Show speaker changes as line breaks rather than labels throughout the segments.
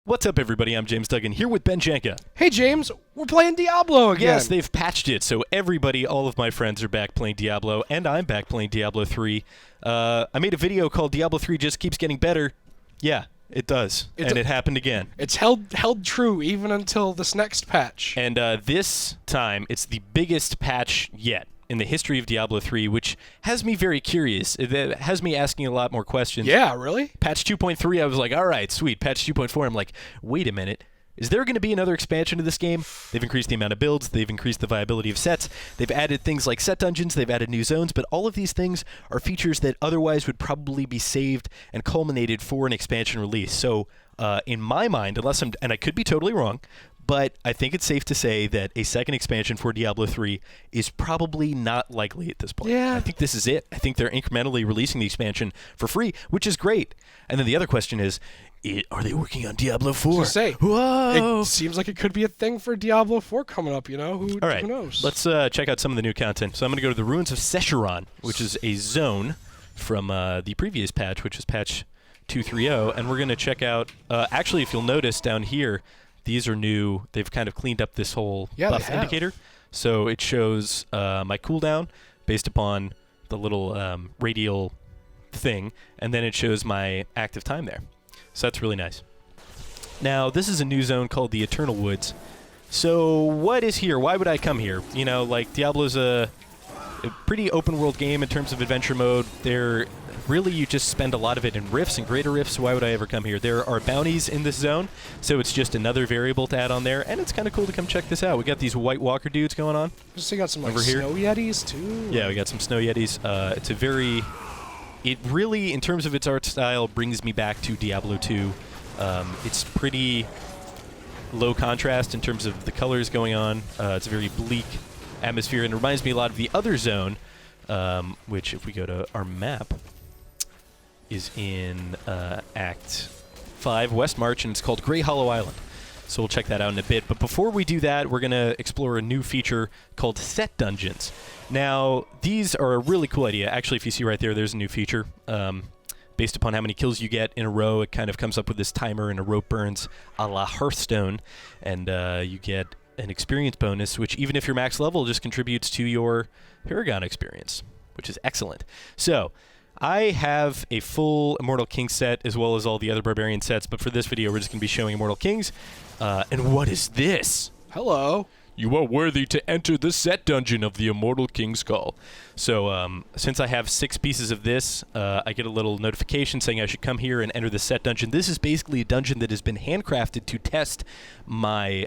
What's up, everybody? I'm James Duggan here with Ben Janka.
Hey, James, we're playing Diablo again.
Yes, they've patched it, so everybody, all of my friends are back playing Diablo, and I'm back playing Diablo 3. I made a video called Diablo 3 Just Keeps Getting Better. Yeah, it does, and it happened again.
It's held true even until this next patch.
And this time, it's the biggest patch yet in the history of Diablo 3, which has me very curious. It has me asking a lot more questions.
Yeah, really?
Patch 2.3, I was like, all right, sweet. Patch 2.4, I'm like, wait a minute. Is there going to be another expansion to this game? They've increased the amount of builds. They've increased the viability of sets. They've added things like set dungeons. They've added new zones. But all of these things are features that otherwise would probably be saved and culminated for an expansion release. So in my mind, and I could be totally wrong, but I think it's safe to say that a second expansion for Diablo 3 is probably not likely at this point.
Yeah.
I think this is it. I think they're incrementally releasing the expansion for free, which is great. And then the other question is, are they working on Diablo 4? Whoa!
It seems like it could be a thing for Diablo 4 coming up, you know? Who knows?
Let's check out some of the new content. So I'm going to go to the Ruins of Secheron, which is a zone from the previous patch, which is patch 2.3.0, and we're going to check out, actually, if you'll notice down here, these are new. They've kind of cleaned up this whole buff indicator. So it shows my cooldown based upon the little radial thing, and then it shows my active time there. So that's really nice. Now, this is a new zone called the Eternal Woods. So what is here? Why would I come here? You know, like, Diablo's a pretty open-world game in terms of adventure mode. Really, you just spend a lot of it in rifts and greater rifts, so why would I ever come here? There are bounties in this zone, so it's just another variable to add on there, and it's kind of cool to come check this out. We got these White Walker dudes going on.
So you got some
over here.
Snow Yetis, too.
Yeah, we got some Snow Yetis. It really, in terms of its art style, brings me back to Diablo 2. It's pretty low contrast in terms of the colors going on. It's a very bleak atmosphere, and it reminds me a lot of the other zone, which, if we go to our map, is in Act 5, West March, and it's called Grey Hollow Island. So we'll check that out in a bit. But before we do that, we're going to explore a new feature called Set Dungeons. Now, these are a really cool idea. Actually, if you see right there, there's a new feature. Based upon how many kills you get in a row, it kind of comes up with this timer, and a rope burns a la Hearthstone. And you get an experience bonus, which even if you're max level, just contributes to your Paragon experience, which is excellent. So I have a full Immortal King set as well as all the other Barbarian sets, but for this video, we're just going to be showing Immortal Kings. And what is this?
Hello.
You are worthy to enter the set dungeon of the Immortal King's Call. So since I have 6 pieces of this, I get a little notification saying I should come here and enter the set dungeon. This is basically a dungeon that has been handcrafted to test my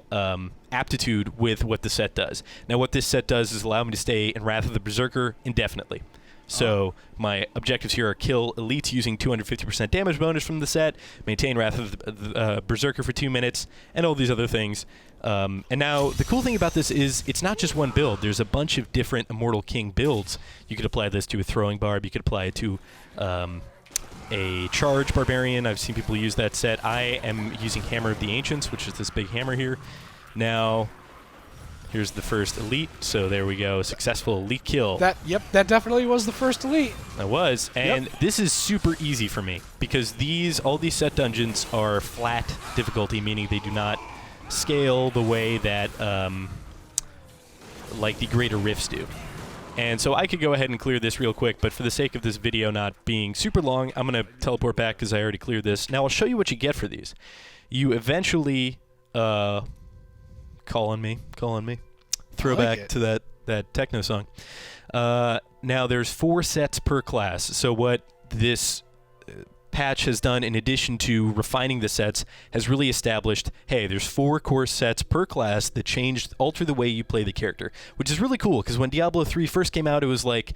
aptitude with what the set does. Now, what this set does is allow me to stay in Wrath of the Berserker indefinitely. So my objectives here are kill elites using 250% damage bonus from the set, maintain Wrath of the Berserker for 2 minutes, and all these other things. And now, the cool thing about this is it's not just one build. There's a bunch of different Immortal King builds. You could apply this to a throwing barb. You could apply it to a charge barbarian. I've seen people use that set. I am using Hammer of the Ancients, which is this big hammer here. Now, here's the first elite. So there we go. Successful elite kill.
That definitely was the first elite.
It was. And this is super easy for me because all these set dungeons are flat difficulty, meaning they do not scale the way that like the greater rifts do. And so I could go ahead and clear this real quick, but for the sake of this video not being super long, I'm going to teleport back because I already cleared this. Now I'll show you what you get for these. You eventually call on me. Throwback to that techno song. Now there's 4 sets per class. So what this patch has done, in addition to refining the sets, has really established, hey, there's 4 core sets per class that alter the way you play the character, which is really cool, because when Diablo 3 first came out, it was like,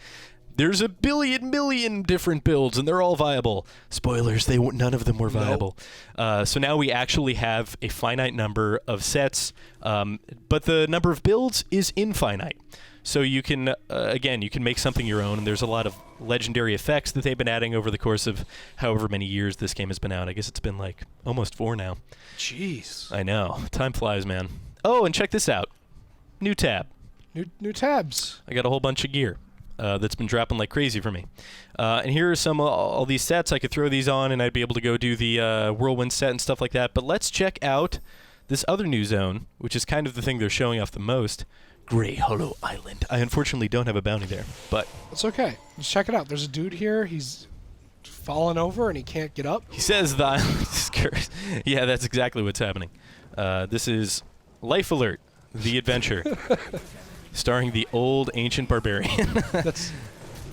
there's a million different builds, and they're all viable. Spoilers, none of them were viable. Nope. So now we actually have a finite number of sets, but the number of builds is infinite. So you can, again, you can make something your own, and there's a lot of legendary effects that they've been adding over the course of however many years this game has been out. I guess it's been like almost 4 now.
Jeez.
I know. Time flies, man. Oh, and check this out. New tab.
New tabs.
I got a whole bunch of gear. that's been dropping like crazy for me. And here are some all these sets. I could throw these on, and I'd be able to go do the Whirlwind set and stuff like that. But let's check out this other new zone, which is kind of the thing they're showing off the most. Grey Hollow Island. I unfortunately don't have a bounty there, but...
It's okay. Just check it out. There's a dude here. He's fallen over, and he can't get up.
He says the island is cursed. Yeah, that's exactly what's happening. This is Life Alert, the adventure. Starring the old ancient barbarian.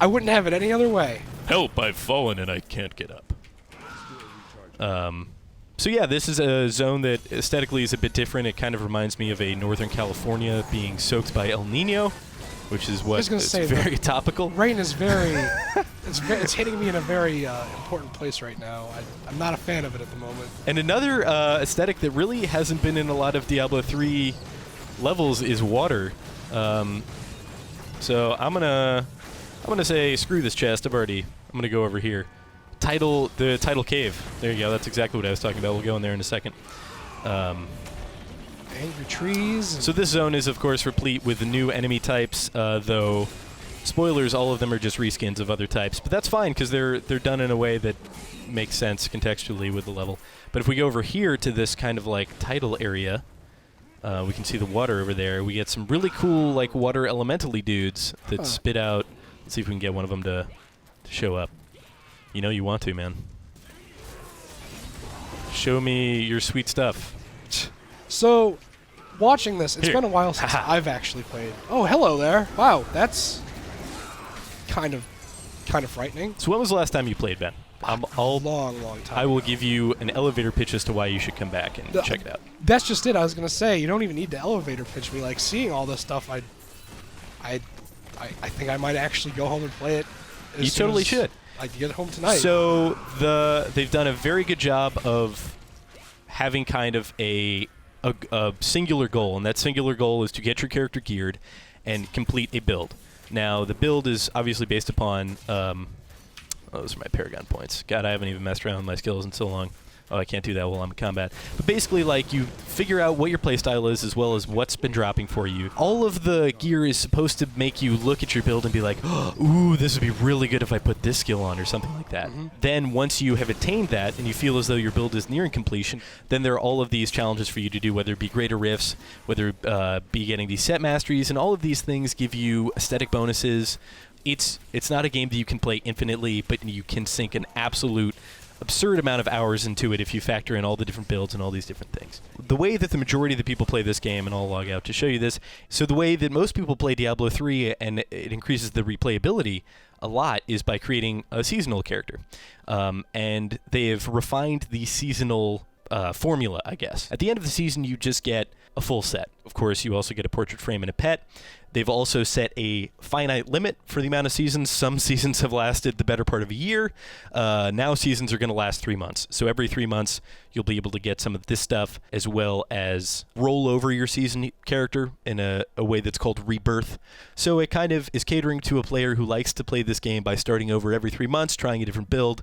I wouldn't have it any other way.
Help, I've fallen and I can't get up. So yeah, this is a zone that aesthetically is a bit different. It kind of reminds me of a Northern California being soaked by El Nino, which is what is very topical.
Rain is very, it's hitting me in a very important place right now. I'm not a fan of it at the moment.
And another aesthetic that really hasn't been in a lot of Diablo 3 levels is water. So I'm gonna say screw this chest. I'm gonna go over here. The tidal cave. There you go. That's exactly what I was talking about. We'll go in there in a second.
Angry trees.
So this zone is, of course, replete with the new enemy types. Though, spoilers, all of them are just reskins of other types. But that's fine because they're done in a way that makes sense contextually with the level. But if we go over here to this kind of like tidal area. We can see the water over there. We get some really cool, like, water elementally dudes that spit out. Let's see if we can get one of them to show up. You know you want to, man. Show me your sweet stuff.
So, watching this, it's been a while since I've actually played. Oh, hello there. Wow, that's kind of frightening.
So when was the last time you played, Ben?
Long time.
I will give you an elevator pitch as to why you should come back and check it out.
That's just it. I was gonna say you don't even need to elevator pitch me. Like seeing all this stuff, I think I might actually go home and play it.
You totally should.
I get home tonight.
So they've done a very good job of having kind of a singular goal, and that singular goal is to get your character geared and complete a build. Now the build is obviously based upon. Those are my Paragon points. God, I haven't even messed around with my skills in so long. Oh, I can't do that while I'm in combat. But basically, like, you figure out what your playstyle is as well as what's been dropping for you. All of the gear is supposed to make you look at your build and be like, oh, ooh, this would be really good if I put this skill on or something like that. Mm-hmm. Then once you have attained that and you feel as though your build is nearing completion, then there are all of these challenges for you to do, whether it be greater rifts, whether it be getting these set masteries, and all of these things give you aesthetic bonuses. It's not a game that you can play infinitely, but you can sink an absolute absurd amount of hours into it if you factor in all the different builds and all these different things. The way that the majority of the people play this game, and I'll log out to show you this, so the way that most people play Diablo 3 and it increases the replayability a lot is by creating a seasonal character. And they have refined the seasonal formula, I guess. At the end of the season, you just get a full set. Of course, you also get a portrait frame and a pet. They've also set a finite limit for the amount of seasons. Some seasons have lasted the better part of a year. Now seasons are going to last 3 months. So every 3 months, you'll be able to get some of this stuff, as well as roll over your season character in a way that's called rebirth. So it kind of is catering to a player who likes to play this game by starting over every 3 months, trying a different build,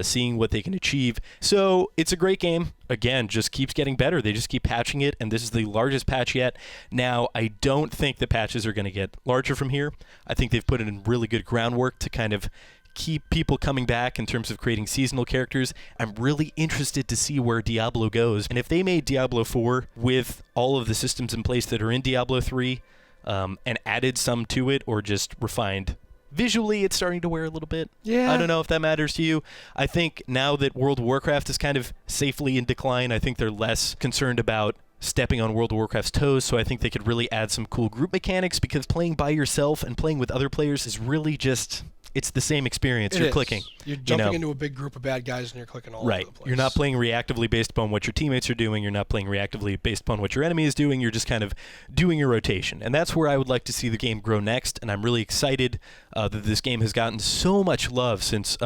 seeing what they can achieve. So it's a great game. Again, just keeps getting better. They just keep patching it, and this is the largest patch yet. Now, I don't think the patches are going to get larger from here. I think they've put in really good groundwork to kind of keep people coming back in terms of creating seasonal characters. I'm really interested to see where Diablo goes. And if they made Diablo 4 with all of the systems in place that are in Diablo 3 and added some to it, or just refined visually, it's starting to wear a little bit.
Yeah.
I don't know if that matters to you. I think now that World of Warcraft is kind of safely in decline, I think they're less concerned about stepping on World of Warcraft's toes, so I think they could really add some cool group mechanics, because playing by yourself and playing with other players is really just, it's the same experience. You're clicking.
You're jumping into a big group of bad guys and you're clicking all over the place.
You're not playing reactively based upon what your teammates are doing. You're not playing reactively based upon what your enemy is doing. You're just kind of doing your rotation. And that's where I would like to see the game grow next, and I'm really excited that this game has gotten so much love since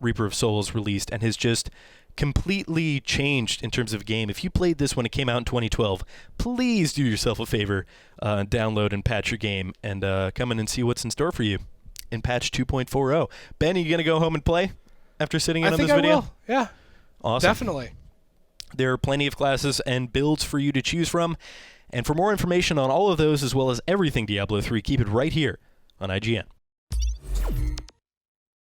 Reaper of Souls released, and has just completely changed in terms of game. If you played this when it came out in 2012, please do yourself a favor, download and patch your game, and come in and see what's in store for you in patch 2.40. Ben, are you going to go home and play after sitting in on this video?
I will. Yeah.
Awesome.
Definitely.
There are plenty of classes and builds for you to choose from. And for more information on all of those, as well as everything Diablo 3, keep it right here on IGN.